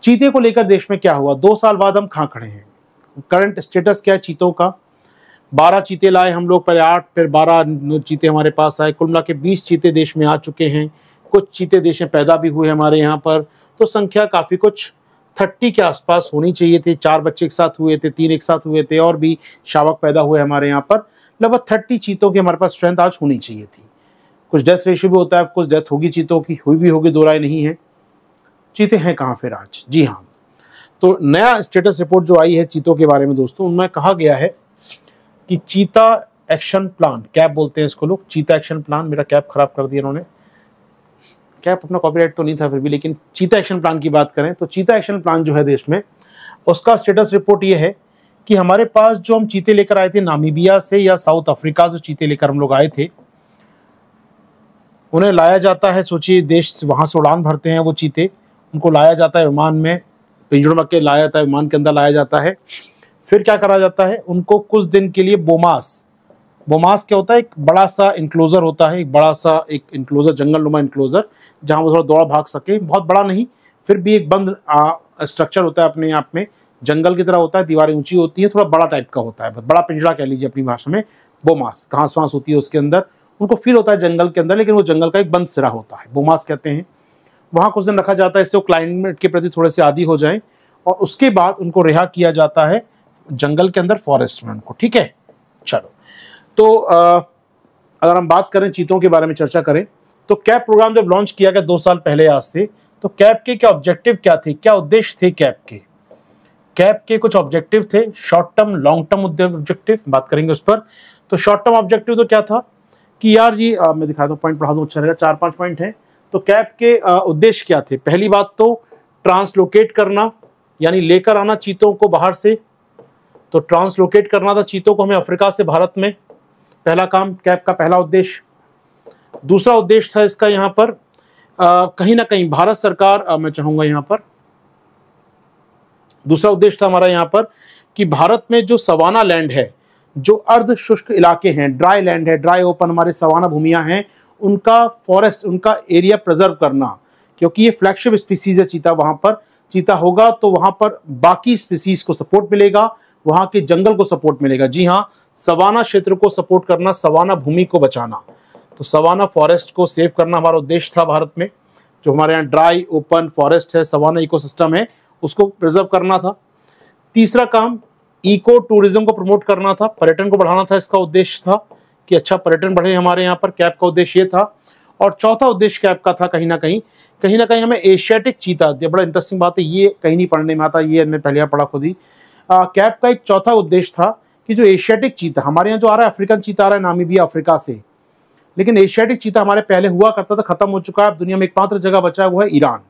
चीते को लेकर देश में क्या हुआ, 2 साल बाद हम कहाँ खड़े हैं, करंट स्टेटस क्या है चीतों का। 12 चीते लाए हम लोग, पहले 8 फिर 12 चीते हमारे पास आए, कुल मिला के 20 चीते देश में आ चुके हैं। कुछ चीते देश में पैदा भी हुए हमारे यहाँ पर, तो संख्या काफ़ी कुछ 30 के आसपास होनी चाहिए थी। 4 बच्चे एक साथ हुए थे, 3 एक साथ हुए थे, और भी शावक पैदा हुए हमारे यहाँ पर। लगभग 30 चीतों की हमारे पास स्ट्रेंथ आज होनी चाहिए थी। कुछ डेथ रेशियो भी होता है, कुछ डेथ होगी चीतों की, हुई भी होगी, दो राय नहीं है। चीते हैं कहाँ फिर आज? जी हाँ, तो नया स्टेटस रिपोर्ट जो आई है चीतों के बारे में दोस्तों, उनमें कहा गया है कि चीता एक्शन प्लान, कैप बोलते हैं इसको लोग, चीता एक्शन प्लान, मेरा कैप खराब कर दिया इन्होंने, कैप अपना कॉपीराइट तो नहीं था फिर भी, लेकिन चीता एक्शन प्लान की बात करें तो चीता एक्शन प्लान जो है देश में, उसका स्टेटस रिपोर्ट ये है कि हमारे पास जो हम चीते लेकर आए थे नामीबिया से या साउथ अफ्रीका, जो चीते लेकर हम लोग आए थे, उन्हें लाया जाता है, सोचिए देश वहाँ से उड़ान भरते हैं वो चीते, उनको लाया जाता है विमान में, पिंजरों में के लाया जाता है, विमान के अंदर लाया जाता है। फिर क्या करा जाता है, उनको कुछ दिन के लिए बोमास क्या होता है, एक बड़ा सा इंक्लोजर होता है, एक बड़ा सा एक इंक्लोजर, जंगल नुमा इंक्लोजर, जहाँ वो थोड़ा दौड़ भाग सके, बहुत बड़ा नहीं फिर भी एक बंद स्ट्रक्चर होता है अपने आप में, जंगल की तरह होता है, दीवारें ऊंची होती है, थोड़ा बड़ा टाइप का होता है, बड़ा पिंजरा कह लीजिए अपनी भाषा में। बोमास, घास वास होती है उसके अंदर, उनको फील होता है जंगल के अंदर, लेकिन वो जंगल का एक बंद सिरा होता है, बोमास कहते हैं। वहाँ कुछ दिन रखा जाता है, इससे वो क्लाइमेट के प्रति थोड़े से आदी हो जाएं, और उसके बाद उनको रिहा किया जाता है जंगल के अंदर, फॉरेस्ट में उनको, ठीक है। चलो, तो अगर हम बात करें चीतों के बारे में चर्चा करें, तो कैप प्रोग्राम जब लॉन्च किया गया 2 साल पहले आज से, तो कैप के क्या ऑब्जेक्टिव क्या थे, क्या उद्देश्य थे कैप के? कैप के कुछ ऑब्जेक्टिव थे, short term, long term objective, बात करेंगे उस पर। तो शॉर्ट टर्म ऑब्जेक्टिव तो क्या था कि यार जी मैं दिखा दूं, पॉइंट पढ़ा दूं, अच्छा रहेगा, 4-5 पॉइंट है। तो कैप के उद्देश्य क्या थे? पहली बात तो ट्रांसलोकेट करना, यानी लेकर आना चीतों को बाहर से, तो ट्रांसलोकेट करना था चीतों को हमें अफ्रीका से भारत में, पहला काम कैप का पहला उद्देश्य। दूसरा उद्देश्य था इसका यहाँ पर कहीं ना कहीं भारत सरकार, मैं चाहूंगा यहाँ पर दूसरा उद्देश्य था हमारा यहाँ पर कि भारत में जो सवाना लैंड है, जो अर्ध शुष्क इलाके हैं, ड्राई लैंड है, ड्राई ओपन हमारे सवाना भूमियां हैं, उनका फॉरेस्ट, उनका एरिया प्रिजर्व करना, क्योंकि ये फ्लैगशिप स्पीसीज है चीता। वहां पर चीता होगा तो वहां पर बाकी स्पीसीज को सपोर्ट मिलेगा, वहां के जंगल को सपोर्ट मिलेगा। जी हाँ, सवाना क्षेत्र को सपोर्ट करना, सवाना भूमि को बचाना, तो सवाना फॉरेस्ट को सेव करना हमारा उद्देश्य था भारत में। जो हमारे यहाँ ड्राई ओपन फॉरेस्ट है, सवाना इकोसिस्टम है, उसको प्रिजर्व करना था। तीसरा काम इको टूरिज्म को प्रमोट करना था, पर्यटन को बढ़ाना था, इसका उद्देश्य था कि अच्छा पर्यटन बढ़े हमारे यहाँ पर, कैप का उद्देश्य ये था। और चौथा उद्देश्य कैप का था कहीं ना कहीं हमें एशियाटिक चीता, ये बड़ा इंटरेस्टिंग बात है, ये कहीं नहीं पढ़ने में आता, ये मैंने पहले पढ़ा खुद ही। कैप का एक चौथा उद्देश्य था कि जो एशियाटिक चीता हमारे यहाँ जो आ रहा है, अफ्रीकन चीता आ रहा है नामीबिया अफ्रीका से, लेकिन एशियाटिक चीता हमारे पहले हुआ करता था, खत्म हो चुका है। अब दुनिया में एकमात्र जगह बचा है वो है ईरान।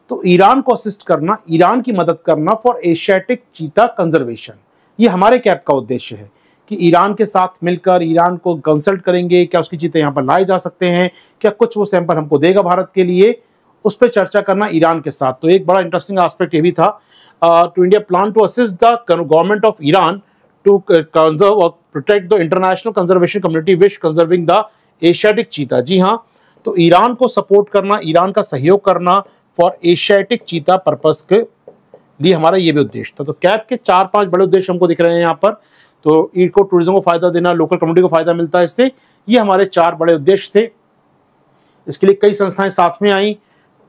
तो ईरान को असिस्ट करना, ईरान की मदद करना फॉर एशियाटिक चीता कंजर्वेशन, ये हमारे कैप का उद्देश्य है कि ईरान के साथ मिलकर ईरान को कंसल्ट करेंगे, क्या उसके चीते यहाँ पर लाए जा सकते हैं, क्या कुछ वो सैंपल हमको देगा भारत के लिए, उस पर चर्चा करना ईरान के साथ। तो एक बड़ा इंटरेस्टिंग एस्पेक्ट ये भी था, to India plan to assist the government of Iran to conserve और protect the international conservation community wish conserving the Asiatic cheetah. जी हाँ, तो ईरान को सपोर्ट करना, ईरान का सहयोग करना फॉर एशियाटिक चीता पर्पस के लिए हमारा ये भी उद्देश्य था। तो कैप के 4-5 बड़े उद्देश्य हमको दिख रहे हैं यहाँ पर। तो इको टूरिज्म को फायदा देना, लोकल कम्युनिटी को फायदा मिलता है इससे, ये हमारे 4 बड़े उद्देश्य थे। इसके लिए कई संस्थाएं साथ में आई,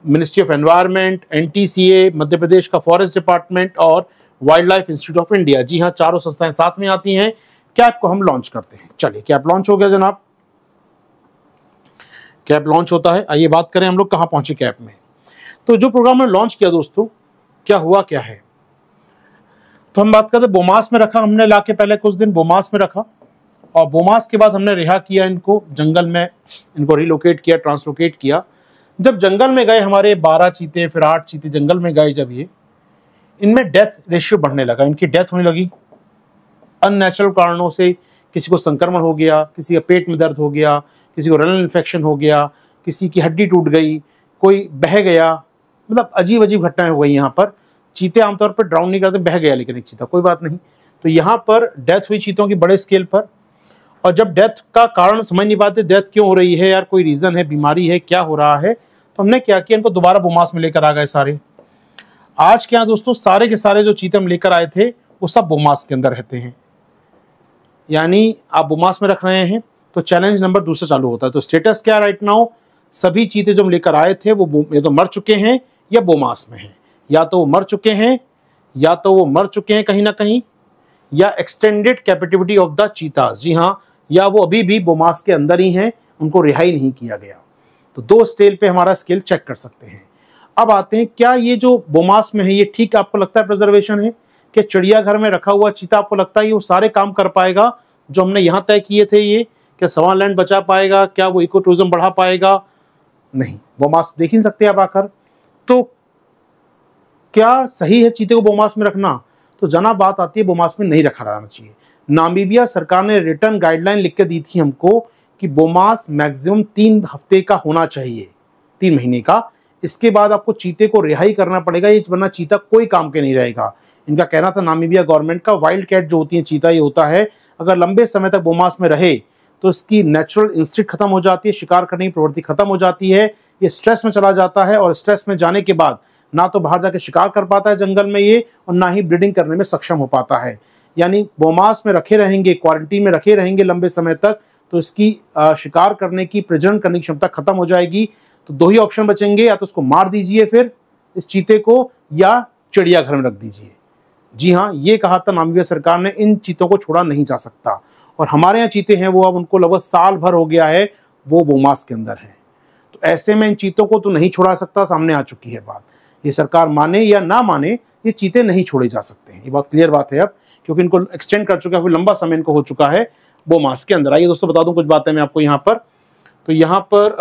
ministry of environment, NTCA, Madhya Pradesh का फॉरेस्ट डिपार्टमेंट और wildlife institute of India. जी हाँ, चारों संस्थाएं साथ में आती हैं, कैप को हम लॉन्च करते हैं। चलिए, कैप लॉन्च हो गया जनाब, कैप लॉन्च होता है। आइए बात करें हम लोग कहाँ पहुंचे कैप में। तो जो प्रोग्राम हमने लॉन्च किया दोस्तों, क्या हुआ क्या है, तो हम बात करते हैं बोमास में रखा हमने, लाके पहले कुछ दिन बोमास में रखा, और बोमास के बाद हमने रिहा किया इनको जंगल में, इनको रिलोकेट किया, ट्रांसलोकेट किया। जब जंगल में गए हमारे 12 चीते, फिर 8 चीते जंगल में गए, जब ये इनमें डेथ रेशियो बढ़ने लगा, इनकी डेथ होने लगी अननेचुरल कारणों से। किसी को संक्रमण हो गया, किसी का पेट में दर्द हो गया, किसी को रेनल इन्फेक्शन हो गया, किसी की हड्डी टूट गई, कोई बह गया, मतलब अजीब अजीब घटनाएं हो गई यहाँ पर। चीते आमतौर पर ड्राउन नहीं करते, बह गया लेकिन एक चीता, कोई बात नहीं। तो यहाँ पर डेथ हुई चीतों की बड़े स्केल पर, और जब डेथ का कारण समझ नहीं पाते, डेथ क्यों हो रही है यार, कोई रीज़न है, बीमारी है, क्या हो रहा है, तो हमने क्या किया, इनको दोबारा बोमास में लेकर आ गए सारे। आज के यहाँ दोस्तों सारे के सारे जो चीते हम लेकर आए थे वो सब बोमास के अंदर रहते हैं, यानी आप बोमास में रख रहे हैं तो चैलेंज नंबर दूसरा चालू होता है। तो स्टेटस क्या है राइट नाउ, सभी चीते जो हम लेकर आए थे वो या तो मर चुके हैं या बोमास में हैं, या तो वो मर चुके हैं या तो वो मर चुके हैं कहीं ना कहीं, या एक्सटेंडेड कैपेटिविटी ऑफ द चीताज, जी हाँ, या वो अभी भी बोमास के अंदर ही हैं, उनको रिहाई नहीं किया गया। तो 2 स्केल पे हमारा स्केल चेक कर सकते हैं। अब आते हैं, क्या ये जो बोमास में है ये ठीक आपको लगता है प्रिजर्वेशन है? कि चिड़ियाघर में रखा हुआ चीता आपको लगता है ये वो सारे काम कर पाएगा जो हमने यहाँ तय किए थे? ये क्या सवाना लैंड बचा पाएगा? क्या वो इको टूरिज्म बढ़ा पाएगा? नहीं, बोमास देख ही सकते हैं आप आकर। तो क्या सही है चीते को बोमास में रखना? तो जना बात आती है बोमास में नहीं रखा जाना चाहिए। नामीबिया सरकार ने रिटर्न गाइडलाइन लिख के दी थी हमको कि बोमास मैक्सिमम 3 हफ्ते का होना चाहिए, 3 महीने का। इसके बाद आपको चीते को रिहाई करना पड़ेगा, ये वरना चीता कोई काम के नहीं रहेगा। इनका कहना था नामीबिया गवर्नमेंट का, वाइल्ड कैट जो होती है चीता, ये होता है अगर लंबे समय तक बोमास में रहे तो इसकी नेचुरल इंस्टिंक्ट खत्म हो जाती है, शिकार करने की प्रवृत्ति खत्म हो जाती है, ये स्ट्रेस में चला जाता है, और स्ट्रेस में जाने के बाद ना तो बाहर जाके शिकार कर पाता है जंगल में ये, और ना ही ब्रीडिंग करने में सक्षम हो पाता है। यानी बोमास में रखे रहेंगे, क्वारंटीन में रखे रहेंगे लंबे समय तक, तो इसकी शिकार करने की, प्रजनन करने की क्षमता खत्म हो जाएगी। तो 2 ही ऑप्शन बचेंगे, या तो उसको मार दीजिए फिर इस चीते को, या चिड़ियाघर में रख दीजिए। जी हाँ, ये कहा था नामीबिया सरकार ने, इन चीतों को छोड़ा नहीं जा सकता। और हमारे यहाँ चीते हैं वो अब उनको लगभग साल भर हो गया है वो बोमास के अंदर हैं। तो ऐसे में इन चीतों को तो नहीं छोड़ा सकता, सामने आ चुकी है बात। ये सरकार माने या ना माने, ये चीते नहीं छोड़े जा सकते हैं, ये बात क्लियर बात है अब, क्योंकि इनको एक्सटेंड कर चुका है, फिर लंबा समय इनको हो चुका है बोमास के अंदर। आइए दोस्तों बता दूं कुछ बातें मैं आपको यहाँ पर। तो यहाँ पर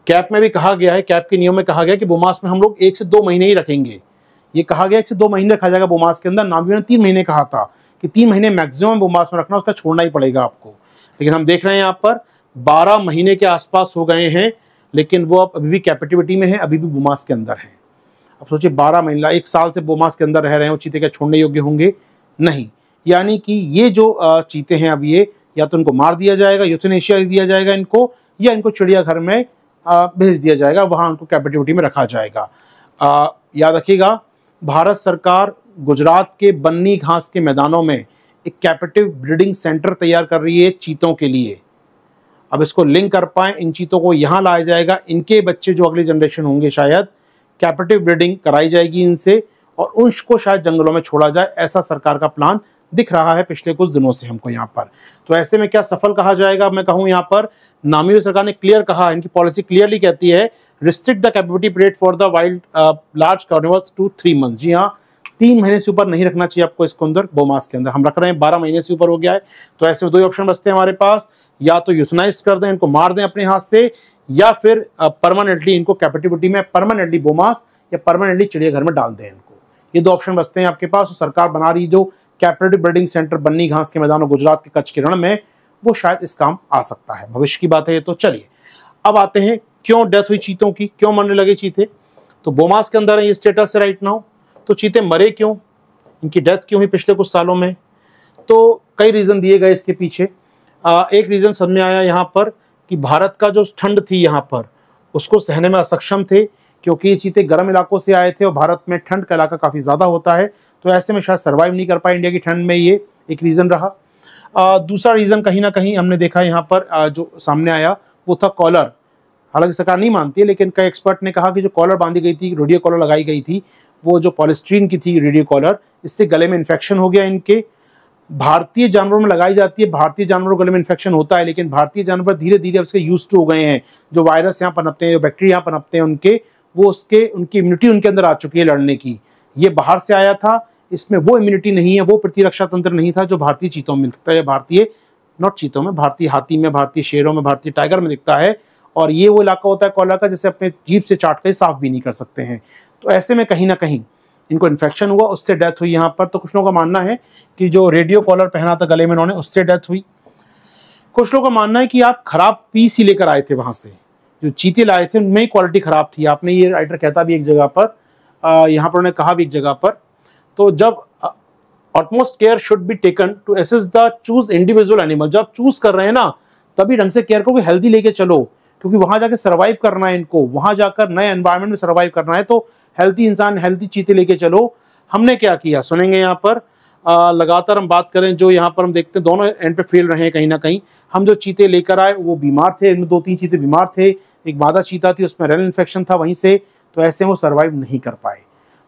कैप में भी कहा गया है, कैप के नियम में कहा गया कि बोमास में हम लोग 1 से 2 महीने ही रखेंगे। ये कहा गया 1 से 2 महीने रखा जाएगा बोमास के अंदर। नामीबिया ने 3 महीने कहा था कि 3 महीने मैक्सिमम बोमास में रखना, उसका छोड़ना ही पड़ेगा आपको। लेकिन हम देख रहे हैं यहाँ पर 12 महीने के आसपास हो गए हैं, लेकिन वो अब अभी भी कैपेटिविटी में है, अभी भी बोमास के अंदर है। अब सोचिए 12 महीना, 1 साल से बोमास के अंदर रह रहे हैं, वो चीते क्या छोड़ने योग्य होंगे? नहीं। यानी कि ये जो चीते हैं अब ये, या तो इनको मार दिया जाएगा, यूथेनेशिया दिया जाएगा इनको, या इनको चिड़ियाघर में भेज दिया जाएगा, वहाँ उनको कैपेटिविटी में रखा जाएगा। याद रखिएगा, भारत सरकार गुजरात के बन्नी घास के मैदानों में एक कैपेटिव ब्रीडिंग सेंटर तैयार कर रही है चीतों के लिए। अब इसको लिंक कर पाए, इन चीतों को यहाँ लाया जाएगा, इनके बच्चे जो अगली जनरेशन होंगे शायद कैपेटिव ब्रीडिंग कराई जाएगी इनसे, और उनको शायद जंगलों में छोड़ा जाए, ऐसा सरकार का प्लान दिख रहा है पिछले कुछ दिनों से हमको यहाँ पर। तो ऐसे में क्या सफल कहा जाएगा? मैं कहूँ यहाँ पर नामीबिया सरकार ने क्लियर कहा, इनकी पॉलिसी क्लियरली कहती है restrict the captivity period for the wild large carnivores to 3 months. जी हाँ, 3 महीने से ऊपर नहीं रखना चाहिए आपको इसके अंदर, बोमास के अंदर। हम रख रहे हैं 12 महीने से ऊपर हो गया है। तो ऐसे में 2 ही ऑप्शन बचते हैं हमारे पास, या तो यूथनाइज कर दें, इनको मार दें अपने हाथ से, या फिर परमानेंटली इनको कैपेटिविटी में, परमानेंटली बोमास या परमानेंटली चिड़ियाघर में डाल दें इनको। ये 2 ऑप्शन बचते हैं आपके पास। तो सरकार बना रही जो कैपेटिव ब्रीडिंग सेंटर बन्नी घास के मैदानों गुजरात के कच्छ के रण में, वो शायद इस काम आ सकता है, भविष्य की बात है ये। तो चलिए अब आते हैं क्यों डेथ हुई चीतों की, क्यों मरने लगे चीते। तो बोमास के अंदर है ये स्टेटस है राइट नाउ। तो चीते मरे क्यों, इनकी डेथ क्यों हुई पिछले कुछ सालों में? तो कई रीजन दिए गए इसके पीछे। एक रीजन समझ में आया यहाँ पर कि भारत का जो ठंड थी यहाँ पर, उसको सहने में असक्षम थे, क्योंकि ये चीते गर्म इलाकों से आए थे और भारत में ठंड का इलाका काफ़ी ज़्यादा होता है, तो ऐसे में शायद सर्वाइव नहीं कर पाए इंडिया की ठंड में, ये एक रीज़न रहा। दूसरा रीज़न कहीं ना कहीं हमने देखा यहाँ पर जो सामने आया वो था कॉलर। हालांकि सरकार नहीं मानती है, लेकिन कई एक्सपर्ट ने कहा कि जो कॉलर बांधी गई थी, रेडियो कॉलर लगाई गई थी, वो जो पॉलिस्ट्रीन की थी रेडियो कॉलर, इससे गले में इन्फेक्शन हो गया इनके। भारतीय जानवरों में लगाई जाती है, भारतीय जानवरों गले में इन्फेक्शन होता है, लेकिन भारतीय जानवर धीरे धीरे उसके यूज टू हो गए हैं। जो वायरस यहाँ पनपते हैं, जो बैक्टीरिया यहाँ पनपते हैं उनके, वो उनकी इम्यूनिटी उनके अंदर आ चुकी है लड़ने की। ये बाहर से आया था, इसमें वो इम्यूनिटी नहीं है, वो प्रतिरक्षा तंत्र नहीं था जो भारतीय चीतों में दिखता है, भारतीय नॉट चीतों में, भारतीय हाथी में, भारतीय शेरों में, भारतीय टाइगर में दिखता है। और ये वो इलाका होता है कॉलर का जिसे अपने जीभ से चाट कर साफ भी नहीं कर सकते हैं। तो ऐसे में कहीं ना कहीं इनको इन्फेक्शन हुआ, उससे डेथ हुई यहाँ पर। तो कुछ लोगों का मानना है कि जो रेडियो कॉलर पहना था गले में इन्होंने, उससे डेथ हुई। कुछ लोगों का मानना है कि आप खराब पीस ही लेकर आए थे वहाँ से, जो चीते लाए थे उनमें ही क्वालिटी खराब थी। आपने, ये राइटर कहता भी एक जगह पर, यहाँ पर उन्होंने कहा भी एक जगह पर, तो जब utmost care should be taken to assess the choose individual animal. जब आप चूज कर रहे हैं ना, तभी ढंग से केयर करो कि हेल्दी लेके चलो, क्योंकि वहां जाके सर्वाइव करना है इनको, वहां जाकर नए एनवायरनमेंट में सर्वाइव करना है। तो हेल्थी इंसान हेल्थी चीते लेके चलो। हमने क्या किया सुनेंगे यहाँ पर। लगातार हम बात करें, जो यहाँ पर हम देखते हैं दोनों एंड पे फेल रहे हैं कहीं ना कहीं। हम जो चीते लेकर आए वो बीमार थे, इनमें 2-3 चीते बीमार थे। एक मादा चीता थी, उसमें रेनल इन्फेक्शन था वहीं से, तो ऐसे वो सर्वाइव नहीं कर पाए।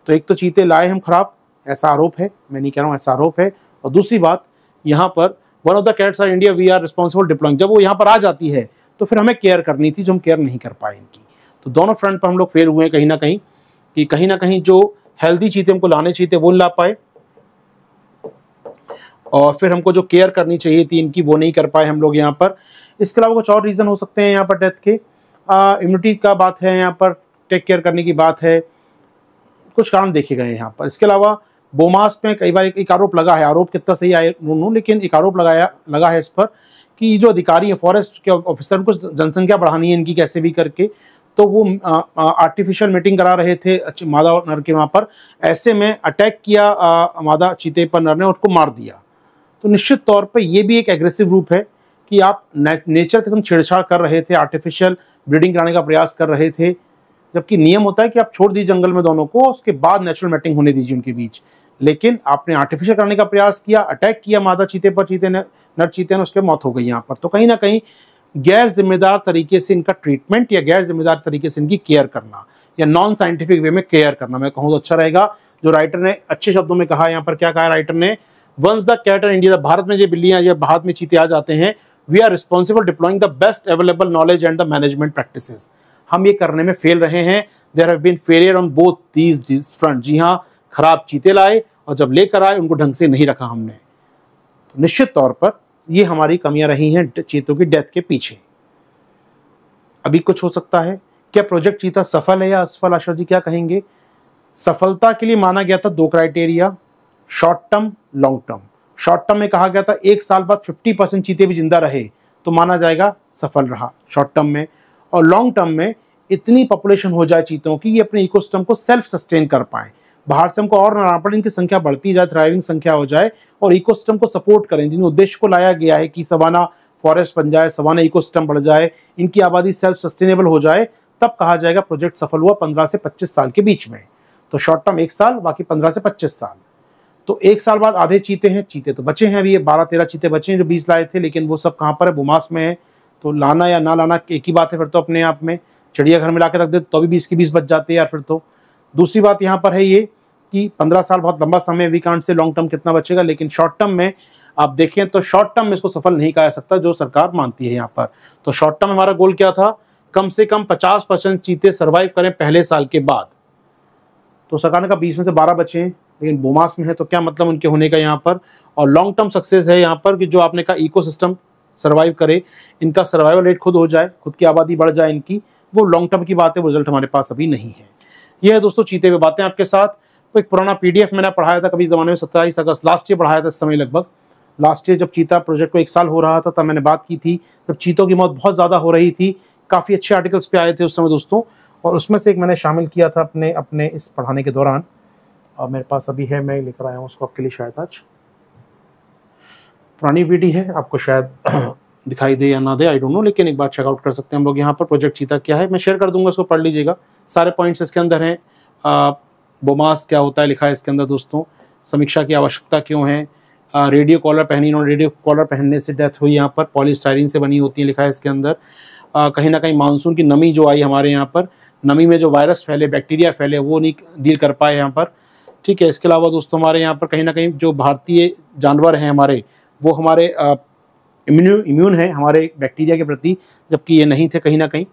तो एक तो चीते लाए हम खराब, ऐसा आरोप है, मैं नहीं कह रहा हूँ, ऐसा आरोप है। और दूसरी बात यहाँ पर one of the cats are India we are responsible deploying, जब वो यहाँ पर आ जाती है तो फिर हमें केयर करनी थी, जो हम केयर नहीं कर पाए इनकी। तो दोनों फ्रंट पर हम लोग फेल हुए हैं कहीं ना कहीं जो हेल्दी चीते हमको लाने चाहिए थे वो नहीं ला पाए, और फिर हमको जो केयर करनी चाहिए थी इनकी वो नहीं कर पाए हम लोग यहाँ पर। इसके अलावा कुछ और रीज़न हो सकते हैं यहाँ पर डेथ के, इम्यूनिटी का बात है यहाँ पर, टेक केयर करने की बात है, कुछ कारण देखे गए यहाँ पर। इसके अलावा बोमास में कई बार एक आरोप लगा है, आरोप कितना सही आए नो, लेकिन एक आरोप लगा है इस पर कि जो अधिकारी है फॉरेस्ट के ऑफिसर को जनसंख्या बढ़ानी है इनकी कैसे भी करके, तो वो आर्टिफिशियल मीटिंग करा रहे थे मादा और नर के वहाँ पर। ऐसे में अटैक किया मादा चीते पर नर ने, उसको मार दिया। तो निश्चित तौर पे ये भी एक एग्रेसिव रूप है कि आप नेचर के संग छेड़छाड़ कर रहे थे, आर्टिफिशियल ब्रीडिंग कराने का प्रयास कर रहे थे, जबकि नियम होता है कि आप छोड़ दीजिए जंगल में दोनों को, उसके बाद नेचुरल मैटिंग होने दीजिए उनके बीच। लेकिन आपने आर्टिफिशियल करने का प्रयास किया, अटैक किया मादा चीते पर, नर चीते ने, उसके मौत हो गई यहाँ पर। तो कहीं ना कहीं गैर जिम्मेदार तरीके से इनका ट्रीटमेंट या गैर जिम्मेदार तरीके से इनकी केयर करना या नॉन साइंटिफिक वे में केयर करना, मैं कहूँ तो अच्छा रहेगा। जो राइटर ने अच्छे शब्दों में कहा यहाँ पर, क्या कहा राइटर ने, once the cat in India, Bharat में जो बिल्लियां या भारत में चीते आ जाते हैं, we are responsible deploying the best available knowledge and the management practices. हम ये करने में फेल रहे हैं। There have been failure on both these front. जी हाँ, खराब चीते लाए और जब लेकर आए उनको ढंग से नहीं रखा हमने। तो निश्चित तौर पर ये हमारी कमियां रही हैं चीतों की डेथ के पीछे। अभी कुछ हो सकता है, क्या प्रोजेक्ट चीता सफल है या असफल? आशा जी क्या कहेंगे? सफलता के लिए माना गया था 2 criteria, short term, long term. Short term में कहा गया था 1 साल बाद 50% चीते भी जिंदा रहे तो माना जाएगा सफल रहा शॉर्ट टर्म में, और लॉन्ग टर्म में इतनी पॉपुलेशन हो जाए चीतों की ये अपने इकोसिस्टम को सेल्फ सस्टेन कर पाए, बाहर से हमको और ना पड़े, इनकी संख्या बढ़ती जाए, थ्राइविंग संख्या हो जाए और इकोसिस्टम को सपोर्ट करें। जिन उद्देश्य को लाया गया है कि सवाना फॉरेस्ट बन जाए, सवाना इकोसिस्टम बढ़ जाए, इनकी आबादी सेल्फ सस्टेनेबल हो जाए, तब कहा जाएगा प्रोजेक्ट सफल हुआ 15 से 25 साल के बीच में। तो शॉर्ट टर्म 1 साल, बाकी 15 से 25 साल। तो 1 साल बाद आधे चीते हैं, चीते तो बचे हैं अभी, ये 12-13 चीते बचे हैं जो 20 लाए थे, लेकिन वो सब कहाँ पर है? बोमास में है। तो लाना या ना लाना एक ही बात है फिर तो अपने आप में। चिड़ियाघर में ला के रख दे तो भी 20 के 20 बच जाते हैं यार फिर तो। दूसरी बात यहाँ पर है ये कि 15 साल बहुत लंबा समय, we can't say long term कितना बचेगा, लेकिन शॉर्ट टर्म में आप देखें तो शॉर्ट टर्म में इसको सफल नहीं कहा जा सकता जो सरकार मानती है यहाँ पर। तो शॉर्ट टर्म हमारा गोल क्या था? कम से कम 50% चीते सर्वाइव करें पहले साल के बाद। तो सरकार ने कहा 20 में से 12 बचे हैं, लेकिन बोमास में है तो क्या मतलब उनके होने का यहाँ पर। और लॉन्ग टर्म सक्सेस है यहाँ पर कि जो आपने कहा इकोसिस्टम सर्वाइव करे, इनका सर्वाइवल रेट खुद हो जाए, खुद की आबादी बढ़ जाए इनकी, वो लॉन्ग टर्म की बात है, वो रिजल्ट हमारे पास अभी नहीं है। ये है दोस्तों चीते पे बातें आपके साथ। तो एक पुराना PDF मैंने पढ़ाया था कभी ज़माने में, 27 अगस्त लास्ट ईयर पढ़ाया था इस समय, लगभग लास्ट ईयर जब चीता प्रोजेक्ट को 1 साल हो रहा था तब मैंने बात की थी, जब चीतों की मौत बहुत ज़्यादा हो रही थी। काफ़ी अच्छे आर्टिकल्स पे आए थे उस समय दोस्तों, और उसमें से एक मैंने शामिल किया था अपने इस पढ़ाने के दौरान, और मेरे पास अभी है, मैं लेकर आया हूँ उसको आपके लिए। शायद आज पुरानी वीडियो है, आपको शायद दिखाई दे या ना दे, आई डोंट नो, लेकिन एक बार चेकआउट कर सकते हैं हम लोग यहाँ पर। प्रोजेक्ट चीता क्या है मैं शेयर कर दूंगा, उसको पढ़ लीजिएगा, सारे पॉइंट्स इसके अंदर हैं। बोमास क्या होता है लिखा है इसके अंदर दोस्तों, समीक्षा की आवश्यकता क्यों है, रेडियो कॉलर पहनी, इन्होंने रेडियो कॉलर पहनने से डेथ हुई यहाँ पर, पॉलीस्टाइरीन से बनी होती है लिखा है इसके अंदर। कहीं ना कहीं मानसून की नमी जो आई हमारे यहाँ पर, नमी में जो वायरस फैले, बैक्टीरिया फैले, वो नहीं डील कर पाए यहाँ पर। ठीक है, इसके अलावा दोस्तों हमारे यहाँ पर कहीं ना कहीं जो भारतीय जानवर हैं हमारे, वो हमारे इम्यून है हमारे बैक्टीरिया के प्रति, जबकि ये नहीं थे कहीं ना कहीं।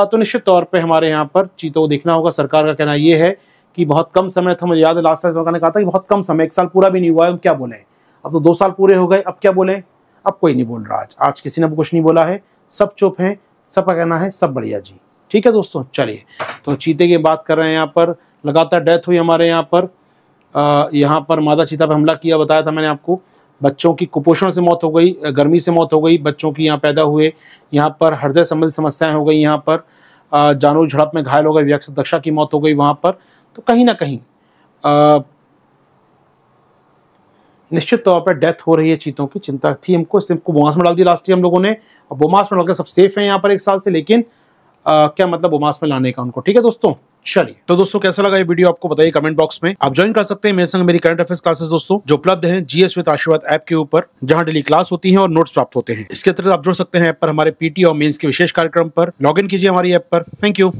तो निश्चित तौर पे हमारे यहाँ पर चीतों को देखना होगा। सरकार का कहना ये है कि बहुत कम समय था, मुझे याद है लास्ट सरकार ने कहा था कि बहुत कम समय, 1 साल पूरा भी नहीं हुआ है, हम क्या बोलें, अब तो 2 साल पूरे हो गए, अब क्या बोलें। अब कोई नहीं बोल रहा, आज किसी ने कुछ नहीं बोला है, सब चुप हैं, सबका कहना है सब बढ़िया जी। ठीक है दोस्तों, चलिए तो चीते की बात कर रहे हैं। यहाँ पर लगातार डेथ हुई हमारे यहाँ पर मादा चीता पर हमला किया, बताया था मैंने आपको। बच्चों की कुपोषण से मौत हो गई, गर्मी से मौत हो गई, बच्चों की यहाँ पैदा हुए, यहाँ पर हृदय संबंधी समस्याएं हो गई, यहाँ पर जानवर झड़प में घायल हो गए, व्यक्ति दक्षा की मौत हो गई वहाँ पर। तो कहीं ना कहीं निश्चित तौर पर डेथ हो रही है चीतों की, चिंता थी हमको, इसलिए बोमास में डाल दिया लास्ट ईयर हम लोगों ने, और बोमास में डालकर सब सेफ हैं यहाँ पर 1 साल से। लेकिन क्या मतलब बोमास में लाने का उनको। ठीक है दोस्तों, चलिए, तो दोस्तों कैसा लगा ये वीडियो आपको बताइए कमेंट बॉक्स में। आप ज्वाइन कर सकते हैं मेरे संग मेरी करंट अफेयर्स क्लासेस दोस्तों, जो उपलब्ध हैं जीएस विद आशीर्वाद ऐप के ऊपर, जहां डेली क्लास होती है और नोट्स प्राप्त होते हैं। इसके अतिरिक्त आप जुड़ सकते हैं ऐप पर हमारे पीटी और मेंस के विशेष कार्यक्रम पर। लॉग इन कीजिए हमारी ऐप पर। Thank you.